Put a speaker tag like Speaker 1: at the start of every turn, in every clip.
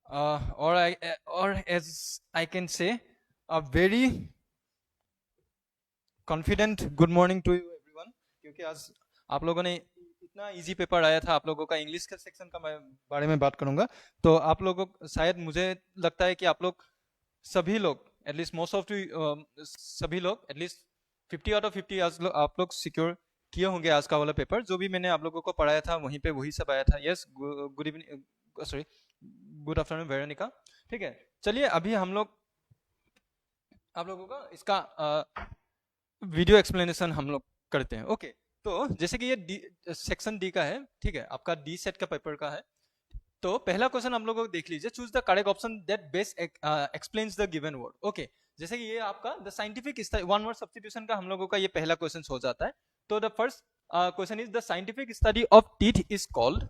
Speaker 1: or as I can say, a very confident good morning to you everyone, क्योंकि आज आप लोगों ने इतना इजी पेपर आया था। आप लोगों का इंग्लिश का सेक्शन का मैं बारे में बात करूंगा। तो आप लोगों शायद मुझे लगता है कि आप लोग सभी लोग एटलीस्ट मोस्ट ऑफ सभी लोग एटलीस्ट 50 आउट ऑफ 50 आज आप लोग सिक्योर किए होंगे आज का वाला पेपर। जो भी मैंने आप लोगों को पढ़ाया था वहीं पे वही सब आया था। Yes, good evening, sorry good afternoon Veronica. ठीक है, चलिए अभी हम लोग आप लोगों का इसका वीडियो एक्सप्लेनेशन हम लोग करते हैं। ओके, तो जैसे कि ये सेक्शन डी का है, ठीक है, आपका डी सेट का पेपर का है। तो पहला क्वेश्चन हम लोगों को देख लीजिए, choose the correct option that best explains the given word. Okay, जैसे कि ये आपका the scientific one word substitution का हम लोगों का ये पहला क्वेश्चन हो जाता है। तो the first question is the scientific study of teeth is called,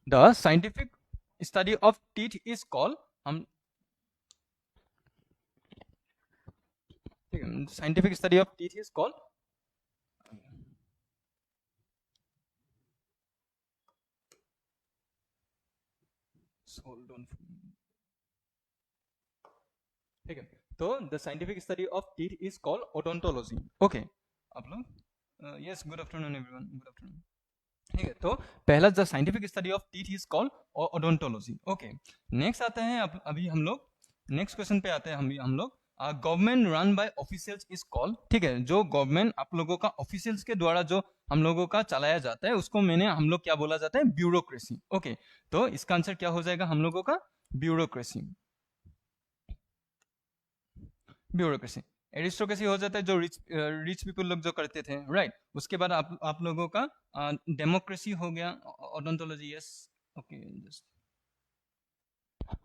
Speaker 1: the scientific study of teeth is called, हम scientific study of teeth is called ठीक है। तो the scientific study of teeth is called odontology. Okay, आप लोग yes, good afternoon everyone, good afternoon. ठीक है, तो पहला the scientific study of teeth is called odontology. Okay, next आते हैं अभी हम लोग नेक्स्ट क्वेश्चन पे आते हैं। हम लोग government run by officials is called, ठीक है, जो गवर्नमेंट आप लोगों का ऑफिशियल्स के द्वारा जो हम लोगों का चलाया जाता है उसको हम लोग क्या बोला जाता है, ब्यूरोक्रेसी। ओके, तो इसका आंसर क्या हो जाएगा हम लोगों का, ब्यूरोक्रेसी। ब्यूरोक्रेसी, एरिस्टोक्रेसी हो जाता है जो रिच पीपल लोग जो करते थे, राइट। उसके बाद आप लोगों का डेमोक्रेसी हो गया, ओडोंटोलॉजी, यस, ओके, जस्ट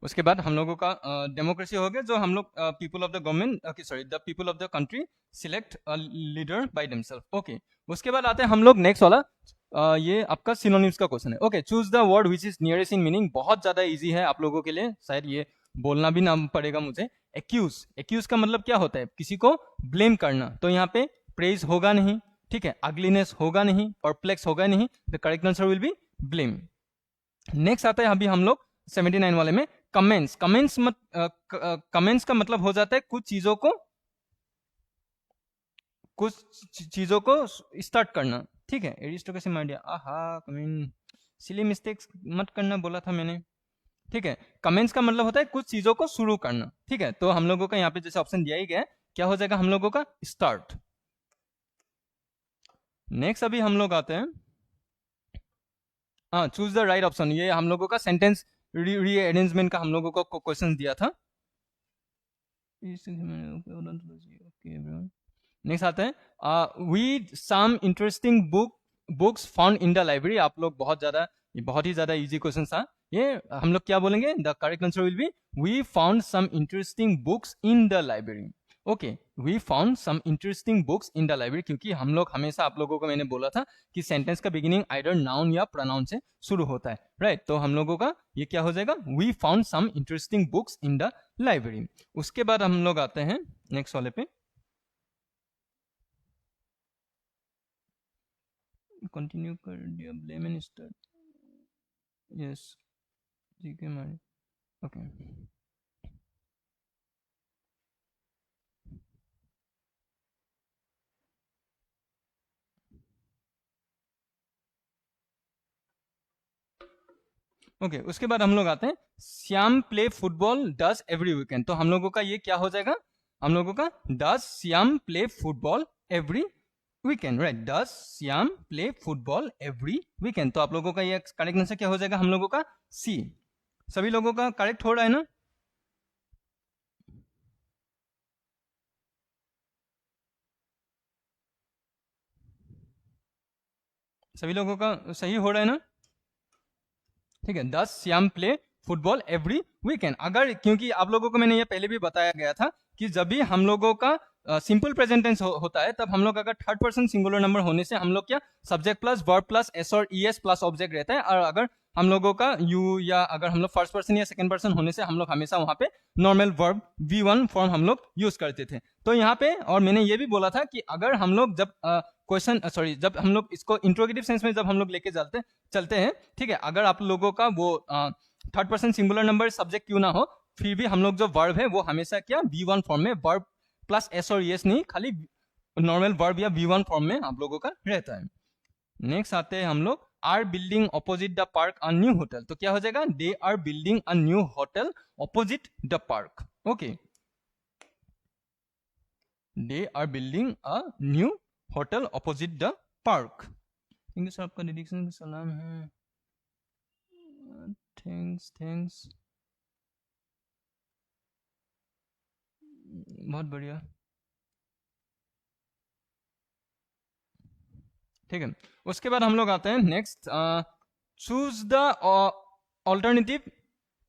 Speaker 1: उसके बाद हम लोगों का डेमोक्रेसी हो गया, जो हम लोग people of the government, sorry the people of the country select leader by themself. Okay, उसके बाद आते हैं हम लोग नेक्स्ट वाला, ये आपका सिनोनिम्स का क्वेश्चन है। Okay, choose the word which is nearest in meaning. बहुत ज्यादा इजी है आप लोगों के लिए, शायद ये बोलना भी ना पड़ेगा मुझे। एक्यूज, एक्यूज का मतलब क्या होता है, किसी को ब्लेम करना। तो यहाँ पे प्रेज होगा नहीं, ठीक है, अगलीनेस होगा नहीं, परप्लेक्स होगा नहीं, the correct answer will be blame. Next आता है अभी हम लोग 79 वाले में कमेंट्स। कमेंट्स का मतलब हो जाता है कुछ चीजों को स्टार्ट करना, ठीक है, एरिस्टोक्रेसी माइंड, आहा कमेंट, सिली मिस्टेक्स मत करना बोला था मैंने, ठीक है। कमेंट्स का मतलब होता है कुछ चीजों को शुरू करना, ठीक है। तो हम लोगों का यहाँ पे जैसे ऑप्शन दिया ही गया है, क्या हो जाएगा हम लोगों का, स्टार्ट। नेक्स्ट अभी हम लोग आते हैं, हाँ, चूज द राइट ऑप्शन। ये हम लोगों का सेंटेंस रीअरेंजमेंट का हम लोगों को क्वेश्चन दिया था। नेक्स्ट आते हैं, we some interesting books found in the library. आप लोग बहुत ही ज्यादा इजी क्वेश्चन था ये। हम लोग क्या बोलेंगे, the correct answer will be we found some interesting books in the library. Okay, we found some interesting books in the library, क्योंकि हम लोग हमेशा आप लोगों को मैंने बोला था कि सेंटेंस का बिगिनिंग आइदर नाउन या प्रोनाउन से शुरू होता है, राइट। तो हम लोगों का ये क्या हो जाएगा, we found some interesting books in the library. उसके बाद हम लोग आते हैं नेक्स्ट वाले पे, कंटिन्यू कर दिया, ब्लेम एंड स्टार्ट, यस, ठीक है मारे, ओके। ओके, उसके बाद हम लोग आते हैं, Shyam play football does every weekend. तो हम लोगों का ये क्या हो जाएगा, हम लोगों का does Shyam play football every weekend, right, does Shyam play football every weekend. तो आप लोगों का ये करेक्ट आंसर क्या हो जाएगा हम लोगों का, सी। सभी लोगों का करेक्ट हो रहा है ना, सभी लोगों का सही हो रहा है ना, ठीक है। दस Shyam play football every weekend. अगर, क्योंकि आप लोगों को मैंने ये पहले भी बताया गया था कि जब भी हम लोगों का सिंपल प्रेजेंट टेंस होता है, तब हम लोग अगर थर्ड पर्सन सिंगुलर नंबर होने से हम लोग क्या, subject plus verb plus S और ई एस प्लस ऑब्जेक्ट रहता है। और अगर हम लोगों का यू या अगर हम लोग फर्स्ट पर्सन या सेकंड पर्सन होने से हम लोग हमेशा वहां पे नॉर्मल वर्ब V1 फॉर्म हम लोग यूज करते थे। तो यहाँ पे, और मैंने ये भी बोला था कि अगर हम लोग जब क्वेश्चन सॉरी जब हम लोग इसको इंट्रोगेटिव सेंस में जब हम लोग लेके चलते हैं, ठीक है, अगर आप लोगों का वो third person singular number subject क्यों ना हो, फिर भी हम लोग जो वर्ब है वो हमेशा क्या V1 फॉर्म में, वर्ब प्लस एस और यस नहीं, खाली नॉर्मल वर्ब या V1 फॉर्म में आप लोगों का रहता है। नेक्स्ट आते हैं हम लोग, are building opposite the park a new hotel, तो क्या हो जाएगा, they are building a new hotel opposite the park. Okay, they are building a new hotel opposite the park. Thank sir, आपका डिडिक्शन का सलाम है, थैंक्स थैंक्स, बहुत बढ़िया, ठीक है। उसके बाद हम लोग आते हैं next, choose the alternative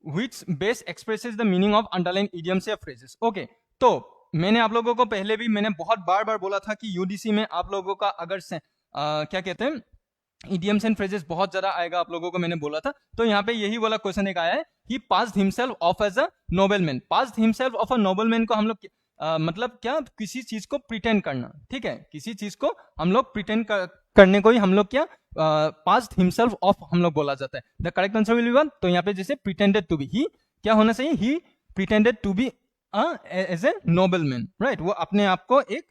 Speaker 1: which best expresses the meaning of underline idioms या फ्रेजेस। ओके, तो मैंने आप लोगों को पहले भी मैंने बहुत बार बोला था कि यूडीसी में आप लोगों का अगर क्या कहते हैं इडियम्स एंड फ्रेजेस बहुत ज्यादा आएगा, आप लोगों को मैंने बोला था। तो यहाँ पे यही वाला क्वेश्चन एक आया है, he passed himself off as a nobleman. Passed himself off a nobleman को हम लोग मतलब क्या, किसी चीज को प्रिटेंड करना, ठीक है, किसी चीज को हम लोग प्रिटेंड करने को ही हम लोग क्या पास्ट हिमसेल्फ ऑफ हम लोग बोला जाता है। The correct answer will B one, तो यहाँ पे जैसे प्रिटेंडेड टू बी, ही क्या होना चाहिए, he pretended to be as a nobleman, right, वो अपने आप को एक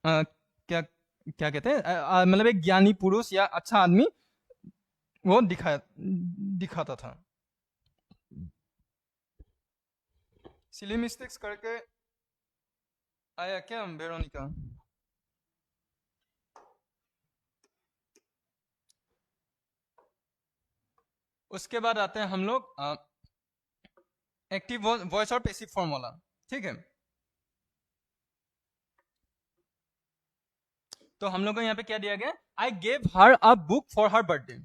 Speaker 1: क्या क्या कहते हैं मतलब एक ज्ञानी पुरुष या अच्छा आदमी वो दिखाता था। सिली मिस्टेक्स करके आया क्या वेरोनिका? उसके बाद आते हैं हम लोग एक्टिव वॉइस और पैसिव फॉर्म वाला, ठीक है। तो हम लोग को यहाँ पे क्या दिया गया, I gave her a book for her birthday.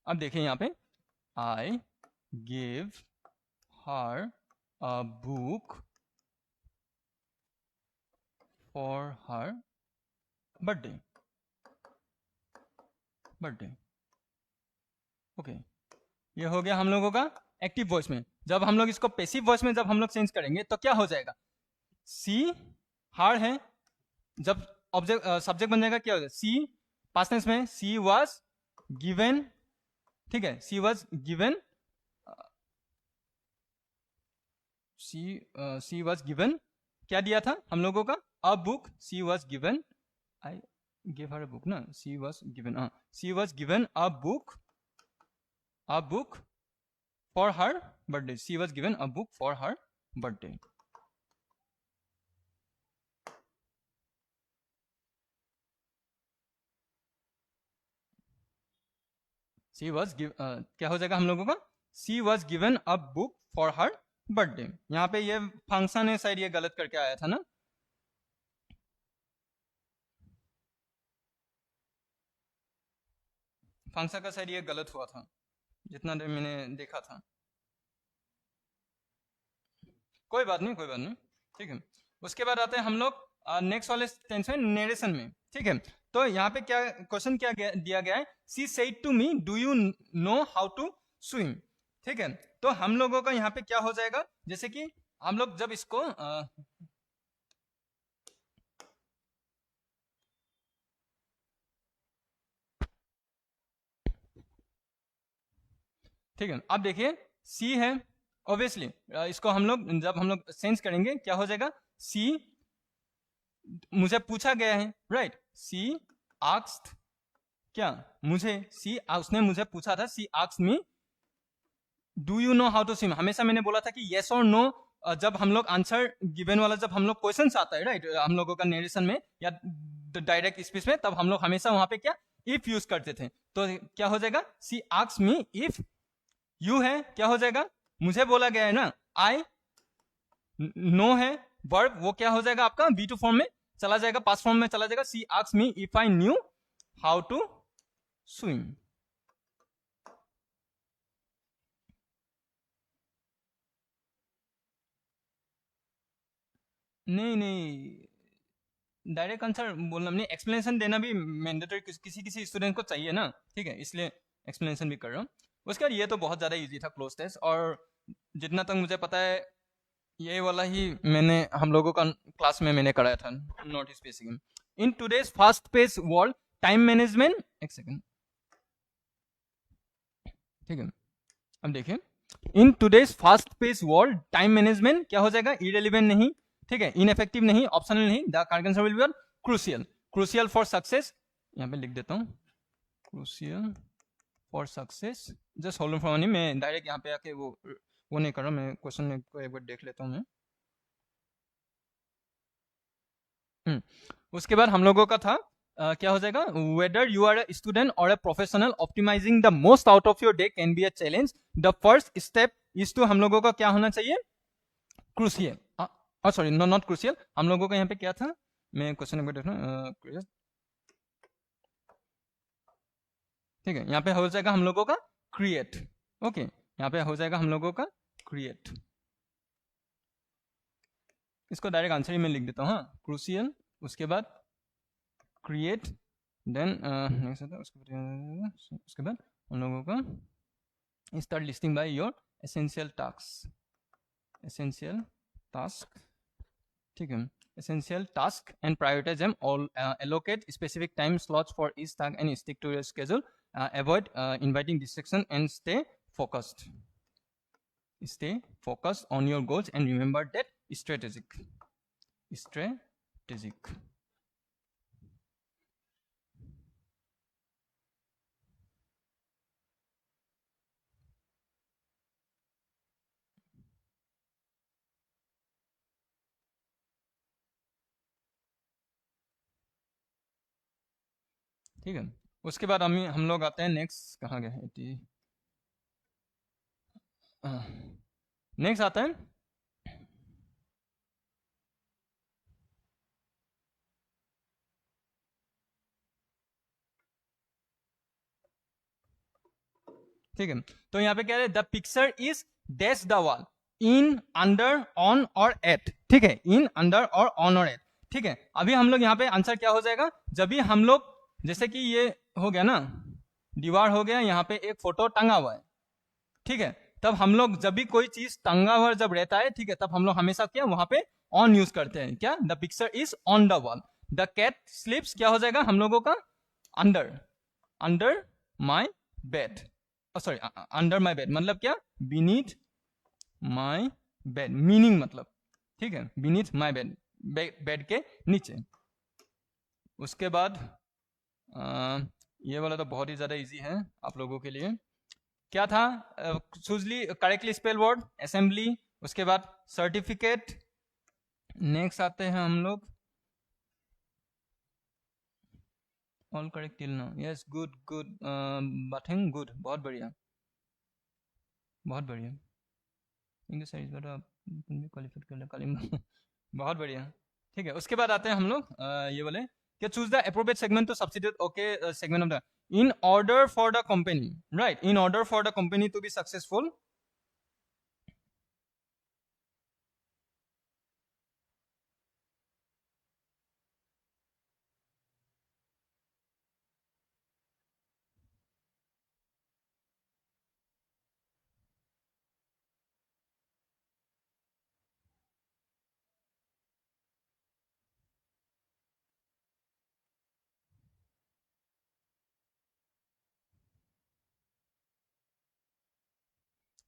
Speaker 1: अब देखिए यहाँ पे, I gave her a book for her birthday, okay, ये हो गया हम लोगों का एक्टिव वॉइस में। जब हम लोग इसको पैसिव वॉइस में जब हम लोग चेंज करेंगे तो क्या हो जाएगा, सी हार है, जब ऑब्जेक्ट सब्जेक्ट बन जाएगा क्या हो जाएगा, सी पास्ट टेंस में सी वाज गिवन, ठीक है, she was given, she was given क्या दिया था हम लोगों का, a book, she was given, I give her a book ना, she was given, she was given a book for her birthday, she was given a book for her birthday. She was क्या हो जाएगा हम लोगों का, she was given a book for her birthday. यहाँ पे ये फंक्शन है शायद, ये गलत करके आया था ना, फंक्शन का शायद ये गलत हुआ था जितना देर मैंने देखा था, कोई बात नहीं, ठीक है। उसके बाद आते हैं हम लोग नेक्स्ट वाले टेंस में, नेरेशन में, ठीक है। तो यहाँ पे क्या क्वेश्चन क्या दिया गया है, she said to me do you know how to swim, ठीक है। तो हम लोगों का यहाँ पे क्या हो जाएगा, जैसे कि हम लोग जब इसको ठीक है, अब देखिए सी है, ऑब्वियसली इसको हम लोग जब हम लोग सेंस करेंगे क्या हो जाएगा, सी मुझे पूछा गया है, राइट, सी आस्क्ड क्या मुझे, सी उसने मुझे पूछा था, she asked me do you know how to swim. हमेशा मैंने बोला था कि येस और नो जब हम लोग आंसर गिवन वाला जब हम लोग क्वेश्चन आता है, राइट, हम लोगों का नेरेशन में या डायरेक्ट स्पीच में, तब हम लोग हमेशा वहां पे क्या इफ यूज करते थे। तो क्या हो जाएगा, she asked me if you है, क्या हो जाएगा, मुझे बोला गया है ना, आई नो है वर्ब, वो क्या हो जाएगा आपका V2 फॉर्म में चला जाएगा, पास्ट फॉर्म में चला जाएगा, she asked me if I knew how to swim. नहीं, डायरेक्ट आंसर बोलना नहीं, एक्सप्लेनेशन देना भी मैंडेटरी किसी किसी स्टूडेंट को चाहिए ना, ठीक है, इसलिए एक्सप्लेनेशन भी कर रहा हूँ। उसके बाद ये तो बहुत ज़्यादा इजी था क्लोज टेस्ट, और जितना तक मुझे पता है ये वाला ही मैंने हम लोगों का क्लास में मैंने कराया था, not spacing. In today's fast pace world time management, एक सेकेंड, ठीक है, अब देखिए, in today's fast pace world time management क्या हो जाएगा, इरेलीवेंट नहीं, ठीक है, इनफेक्टिव नहीं, ऑप्शनल नहीं, the correct answer will B crucial, crucial for success, यहाँ पे लिख देता हूँ, crucial for success, just hold for money, मैं डायरेक्ट यहाँ पे आके वो नहीं कर रहा, मैं क्वेश्चन को एक बार देख लेता हूँ मैं। उसके बाद हम लोगों का था क्या हो जाएगा, whether you are a student और a professional, optimizing the most out of your day can be a challenge, the first step is to, हम लोगों का क्या होना चाहिए, क्रूशियल, सॉरी नॉट क्रूशियल, हम लोगों का यहाँ पे क्या था, मैं क्वेश्चन नंबर देख रहा हूँ, ठीक है, यहाँ पे हो जाएगा हम लोगों का क्रिएट, ओके, यहाँ पे हो जाएगा हम लोगों का क्रिएट, इसको डायरेक्ट आंसर ही मैं लिख देता हूँ, हाँ, क्रूशियल, उसके बाद क्रिएट, देन उसके बाद हम लोगों का start listing by your essential task, essential task, ठीक है, essential task and prioritize them all, allocate specific time slots for each task and stick to your schedule, avoid inviting distraction and stay focused on your goals and remember that strategic, ठीक है, उसके बाद हम लोग आते हैं next, कहाँ गए, नेक्स्ट आता है ठीक है, तो यहाँ पे क्या है, the picture is dash the wall, in, under, on और एट, ठीक है, इन, अंडर और ऑन और एट, ठीक है, अभी हम लोग यहाँ पे आंसर क्या हो जाएगा, जब भी हम लोग, जैसे कि ये हो गया ना, दीवार हो गया, यहाँ पे एक फोटो टंगा हुआ है, ठीक है, तब हम लोग जब भी कोई चीज टंगा हुआ जब रहता है, ठीक है, तब हम लोग हमेशा क्या वहां पे ऑन यूज करते हैं, क्या, the picture is on the wall, the cat sleeps क्या हो जाएगा हम लोगों का, under my bed, sorry under my bed मतलब क्या, बीनीथ माई बेड, मीनिंग मतलब, ठीक है, बीनीथ माई बेड, बेड के नीचे। उसके बाद ये वाला तो बहुत ही ज्यादा इजी है आप लोगों के लिए, क्या था, चूजली करेक्टली स्पेल वर्ड, असेंबली, उसके बाद सर्टिफिकेट, नेक्स्ट आते हैं हम लोग all correct till now, yes good good, bathing good, बहुत बढ़िया, बहुत बढ़िया, इंग्लिश क्वालिफाइड कर ले बहुत बढ़िया, ठीक है, उसके बाद आते हैं हम लोग ये बोले कि choose the appropriate segment to substitute, okay, segment of the, in order for the company, right, in order for the company to be successful,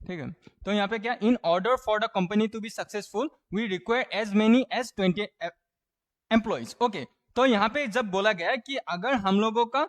Speaker 1: ठीक है, तो यहाँ पे क्या, in order for the company to be successful we require as many as 20 employees, okay, तो यहाँ पे जब बोला गया है कि अगर हम लोगों का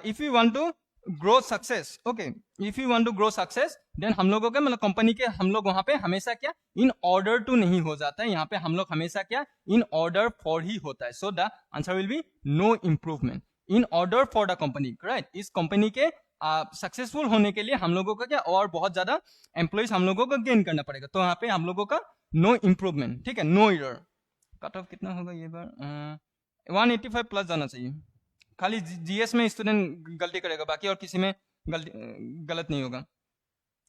Speaker 1: if you want to grow success, okay, if you want to grow success, then हम लोगों के मतलब कंपनी के हम लोग वहां पे हमेशा क्या, इन ऑर्डर टू नहीं हो जाता है, यहाँ पे हम लोग हमेशा क्या, इन ऑर्डर फॉर ही होता है, so the answer will be no improvement, in order for the company, right, इस कंपनी के सक्सेसफुल होने के लिए हम लोगों का क्या, और बहुत ज्यादा एम्प्लॉइज हम लोगों को गेन करना पड़ेगा, तो यहाँ पे हम लोगों का नो इम्प्रूवमेंट, ठीक है, नो एरर, कट ऑफ कितना होगा ये बार, 185 प्लस जाना चाहिए, खाली जीएस में स्टूडेंट गलती करेगा, बाकी और किसी में गलत नहीं होगा,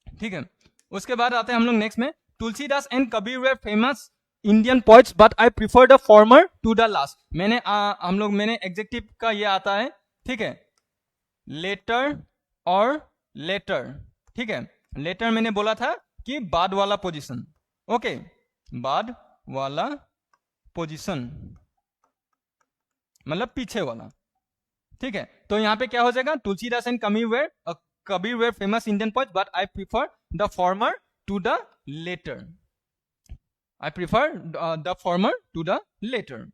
Speaker 1: ठीक है, उसके बाद आते हैं हम लोग नेक्स्ट में, Tulsidas and Kabir were famous Indian poets but I prefer the former to the last, मैंने एग्जेक्टिव का ये आता है, ठीक है, लेटर और लेटर, ठीक है, लेटर मैंने बोला था कि बाद वाला पोजीशन, ओके, बाद वाला पोजीशन, मतलब पीछे वाला, ठीक है। तो यहाँ पे क्या हो जाएगा, Tulsidas and Kabir were famous Indian poets but I prefer the former to the latter, I prefer the former to the latter.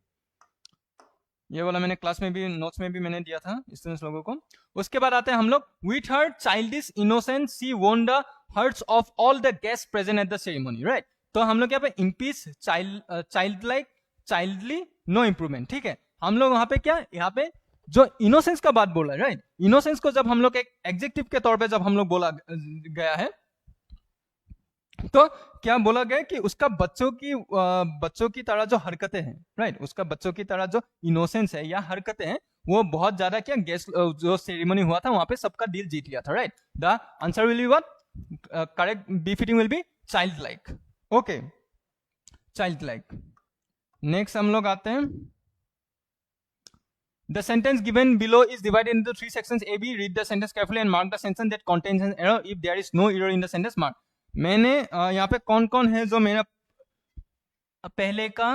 Speaker 1: ये वाला मैंने क्लास में भी, नोट्स में भी मैंने दिया था स्टूडेंट्स लोगों को। उसके बाद आते हैं हम लोग, with her childish innocence she won the hearts of all the guests present at the ceremony, right. तो हम लोग यहाँ पे इम्पीस childlike childly no improvement, ठीक है। हम लोग वहां पे क्या, यहाँ पे जो इनोसेंस का बात बोला है, राइट। इनोसेंस को जब हम लोग एक एडजेक्टिव के तौर पे जब हम लोग बोला गया है, तो क्या बोला गया कि उसका बच्चों की तरह जो हरकतें हैं, राइट, उसका बच्चों की तरह जो इनोसेंस है या हरकतें हैं, वो बहुत ज्यादा क्या गेस्ट जो सेरेमनी हुआ था वहां पे सबका दिल जीत लिया था, right. The answer will be what, correct befitting will be childlike, okay, childlike. Next हम लोग आते हैं, the sentence given below is divided into 3 sections A, B. Read the sentence carefully and mark the sentence that contains an error. If there is no error in the sentence, mark. मैंने यहाँ पे कौन कौन है जो मेरा पहले का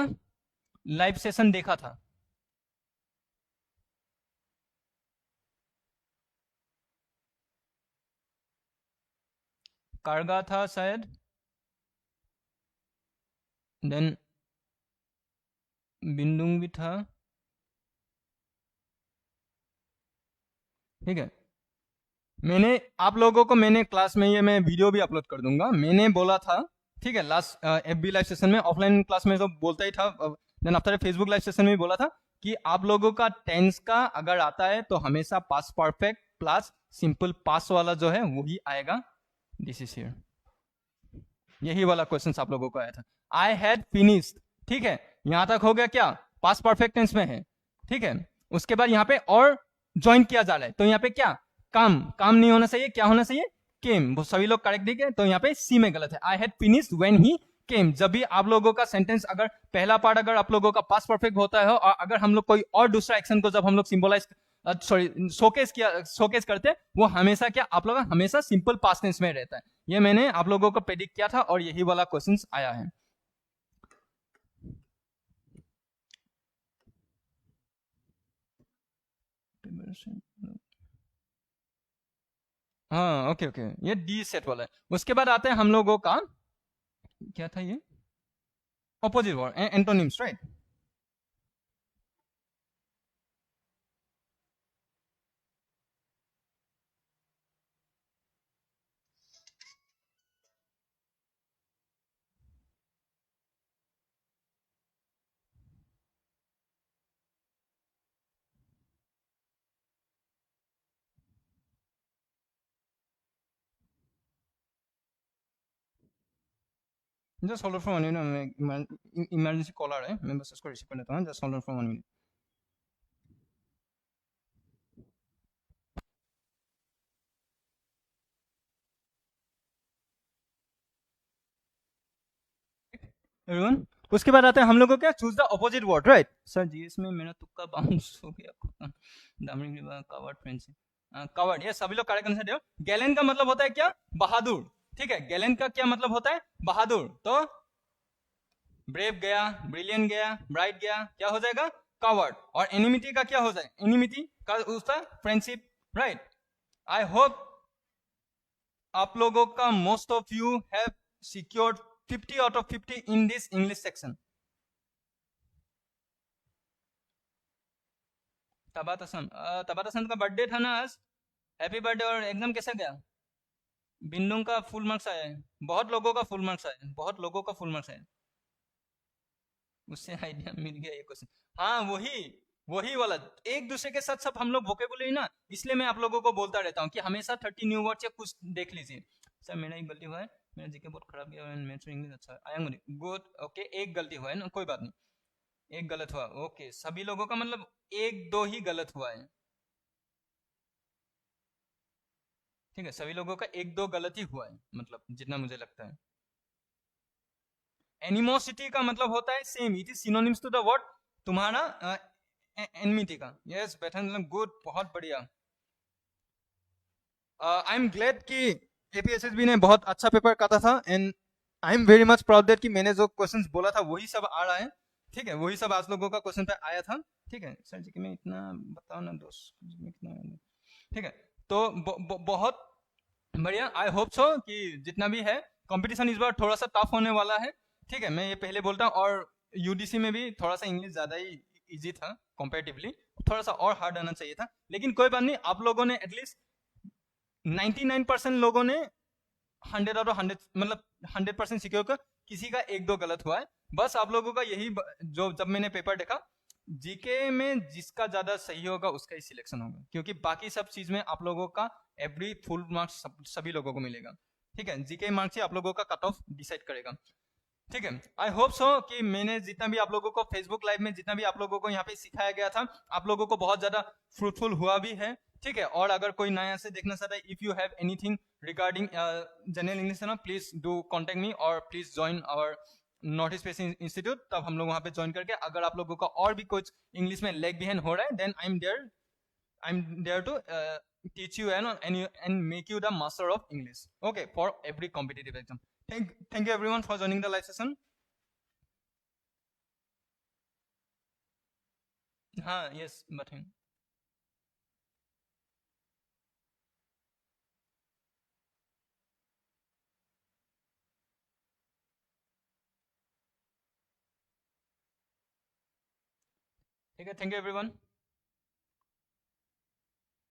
Speaker 1: लाइव सेशन देखा था, कारगा था शायद, देन बिंदुंग भी था, ठीक है। मैंने आप लोगों को, मैंने क्लास में, ये मैं वीडियो भी अपलोड कर दूंगा, मैंने बोला था, ठीक है, लास्ट एफबी लाइव सेशन में, ऑफलाइन क्लास में तो बोलता ही था, then after Facebook live session में भी बोला था कि आप लोगों का टेंस का अगर आता है तो हमेशा पास परफेक्ट प्लस सिंपल पास वाला जो है वही आएगा। दिस इज हियर, यही वाला क्वेश्चन आप लोगों को आया था, आई हैड फिनिश्ड, ठीक है। यहां तक हो गया क्या, पास परफेक्ट टेंस में है, ठीक है। उसके बाद यहाँ पे और ज्वाइन किया जा रहा है, तो यहाँ पे क्या, काम नहीं होना चाहिए, क्या होना चाहिए, केम, वो सभी लोग करेक्ट दिखे, तो यहाँ पे सी में गलत है, I had finished when he came. जब भी आप लोगों का सेंटेंस अगर पहला पार्ट अगर आप लोगों का पास्ट परफेक्ट होता है और अगर हम लोग कोई और दूसरा एक्शन को जब हम लोग सिंबलाइज शोकेस करते हैं, वो हमेशा क्या, आप लोग हमेशा सिंपल पास्ट टेंस में रहता है। ये मैंने आप लोगों को प्रेडिक्ट किया था और यही वाला क्वेश्चन आया है। हाँ ओके ओके, ये डी सेट वाला है। उसके बाद आते हैं हम लोगों का, क्या था ये, opposite word, antonyms, right. Just hold for 1 minute, emergency call आ रहा है, मैं बस इसको रिसीव कर लेता हूँ, just hold for 1 minute. Everyone, उसके बाद आते हैं हम लोगों को क्या, choose the opposite word, right. Sir GS में मेरा तुक्का बाउंस हो गया, कवर्ड फ्रेंडशिप, कवर्ड, ये सभी लोग करेक्ट आंसर दो। गैलेंट का मतलब होता है क्या, बहादुर, ठीक है। गैलेंट का क्या मतलब होता है, बहादुर। तो ब्रेव गया, ब्रिलियंट गया, ब्राइट गया, क्या हो जाएगा, कवर्ड। और एनिमिटी का क्या हो जाएगा, एनिमिटी का उसका फ्रेंडशिप, राइट। आई होप आप लोगों का most of you have secured 50 out of 50 in this English section. तबातसन का बर्थडे था ना आज, हैप्पी बर्थडे। और एग्जाम कैसा गया, बिंदुंग का फुल मार्क्स आया है, बहुत लोगों का फुल मार्क्स आया है, बहुत लोगों का फुल मार्क्स आया है, उससे आइडिया मिल गया ये क्वेश्चन। हाँ वही वाला, एक दूसरे के साथ सब हम लोग वोकेबुलरी ना, इसलिए मैं आप लोगों को बोलता रहता हूँ कि हमेशा 30 न्यू वर्ड्स या कुछ देख लीजिए। सर मेरा एक गलती हुआ है, मेरा जीके बहुत खराब गया, मैथ्स इंग्लिश अच्छा आया मुझे, गुड ओके, एक गलती हुआ है ना, कोई बात नहीं, एक गलत हुआ, ओके। सभी लोगों का मतलब एक दो ही गलत हुआ है, ठीक है, सभी लोगों का एक दो गलत ही हुआ है, मतलब जितना मुझे लगता है। एनिमोसिटी का मतलब होता है same, it is synonyms to the word तुम्हारा एनमिटी का। यस बेटर, गुड, बहुत बढ़िया। आई एम ग्लैड कि एपीएसएसबी ने बहुत अच्छा पेपर काटा था, and I am very much proud that कि मैंने जो क्वेश्चंस बोला था वही सब आ रहा है। ठीक है, वही सब आज लोगों का क्वेश्चन पे आया था। ठीक है सर जी कि मैं इतना बताओ ना दोस्त में कितना, ठीक है। तो बहुत बढ़िया, आई होप सो कि जितना भी है कंपटीशन इस बार थोड़ा सा टफ होने वाला है। ठीक है, मैं ये पहले बोलता हूँ। और यूडीसी में भी थोड़ा सा इंग्लिश ज्यादा ही इजी था कंपैरेटिवली, थोड़ा सा और हार्ड आना चाहिए था, लेकिन कोई बात नहीं, आप लोगों ने एटलीस्ट 99% लोगों ने 100 आउट ऑफ 100 मतलब 100% सिक्योर कर, किसी का एक दो गलत हुआ है। बस आप लोगों का यही जो जब मैंने पेपर देखा, जीके में जिसका ज्यादा सही होगा उसका ही सिलेक्शन होगा, क्योंकि बाकी सब चीज में आप लोगों का एवरी फुल मार्क्स सभी लोगों को मिलेगा। ठीक है, जीके मार्क्स ही आप लोगों का कट ऑफ डिसाइड करेगा। ठीक है, आई होप सो कि मैंने जितना भी आप लोगों को फेसबुक लाइव में जितना भी आप लोगों को यहाँ पे सिखाया गया था, आप लोगों को बहुत ज्यादा फ्रूटफुल हुआ भी है। ठीक है, और अगर कोई नया से देखना चाहता है, if you have anything regarding general English ना, प्लीज डू कॉन्टेक्ट मी और please join our North East space institute. तब हम लोग वहाँ पे ज्वाइन करके, अगर आप लोगों का और भी कुछ इंग्लिश में लेग बिहाइंड हो रहा है, then I am there to teach you and make you the master of English. Okay, for every competitive exam. Thank you everyone for joining the live session. हाँ, यस बताएं। ठीक है, thank you everyone.